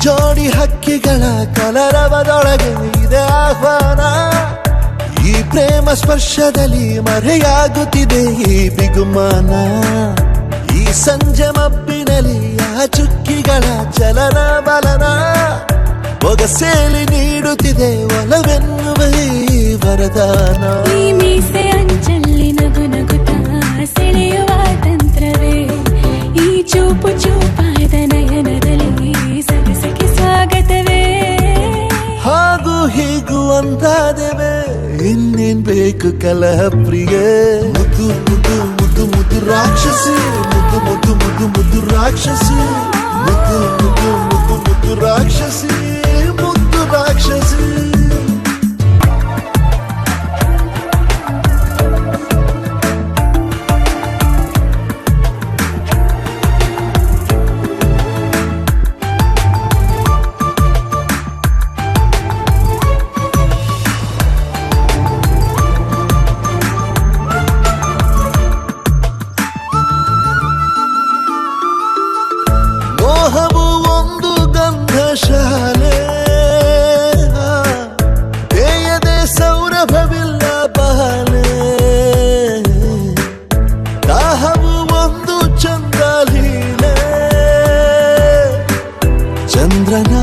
ಜೋಡಿ ಹಕ್ಕಿಗಳ ಕಲರವದೊಳಗೆ ಇದೆ ಆಹ್ವಾನ. ಈ ಪ್ರೇಮ ಸ್ಪರ್ಶದಲ್ಲಿ ಮರೆಯಾಗುತ್ತಿದೆ ಈ ಬಿಗುಮಾನ. ಈ ಸಂಜೆ ಮಬ್ಬಿನಲ್ಲಿ ಆ ಚುಕ್ಕಿಗಳ ಚಲನ ಬಲನ ಒಗಸೇಲಿ ನೀಡುತ್ತಿದೆ ಒಲವೆನ್ನುವ ಈ ವರದಾನ. ಈ ಮೀಸೆ ಅಂಚಲ್ಲಿ ನಗು ನಗುತ್ತಾ ಸೆಳೆಯುವ ತಂತ್ರವೇ, ಈ ಚೂಪು ಚೂಪಾದ ನಯನದಲ್ಲಿ ಸರಸಕ್ಕೆ ಸ್ವಾಗತವೇ. ಹಾಗೂ ಹೀಗೂ ಅಂತಾದೆವೆ, ಇನ್ನೇನ್ ಬೇಕು ಕಲಹ ಪ್ರಿಯೆ. ಮುದ್ದು ಮುದ್ದು ಮುದ್ದು ಮುದ್ದು ರಾಕ್ಷಸಿ, ಮುದ್ದು ಮುದ್ದು ಮುದ್ದು ಮುದ್ದು ರಾಕ್ಷಸಿ, ಮುದ್ದು ಮುದ್ದು ಮುದ್ದು ಮುದ್ದು ರಾಕ್ಷಸಿ, ಮುದ್ದು ರಾಕ್ಷಸಿ. ಮೋಹವು ಒಂದು ಗಂಧಶಾಲೆ, ಬೇಯದೆ ಸೌರಭವಿಲ್ಲ ಬಾಲೆ. ದಾಹವು ಒಂದು ಚಂದ್ರಲೀಲೆ, ಚಂದ್ರನ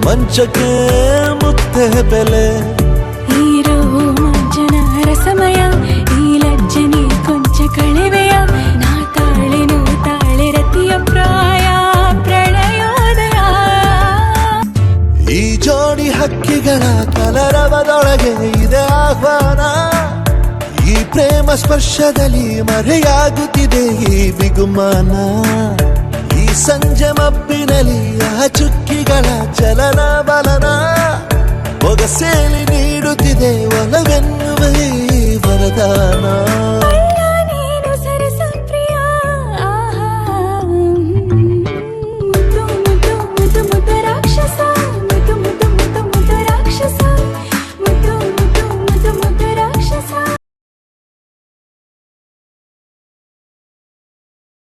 ಮಂಚಕ್ಕೆ ಮುತ್ತೆ ಬೆಲೆ. ಈ ರೋಮಾಂಚನ ರಸಮಯ, ಈ ಲಜ್ಜನೆ ಕೊಂಚ ಕಳೆವೆಯ. ನಾ ತಾಳೆನು ತಾಳೆ ರತಿಯ ಪ್ರಾಯ ಪ್ರಳಯೋದಯ. ಈ ಜೋಡಿ ಹಕ್ಕಿಗಳ ಕಲರವದೊಳಗೆ ಇದೆ ಆಹ್ವಾನ. ಈ ಪ್ರೇಮ ಸ್ಪರ್ಶದಲ್ಲಿ ಮರೆಯಾಗುತ್ತಿದೆ ಈ ಬಿಗುಮಾನ. ಈ ಸಂಜೆ ಮಬ್ಬಿನಲ್ಲಿ ಆ ಚುಕ್ಕಿಗಳ ಚಲನ ಬಲನ ಒಗಸೇಲಿ ನೀಡುತ್ತಿದೆ ಒಲವೆನ್ನುವ ಈ ವರದಾನ.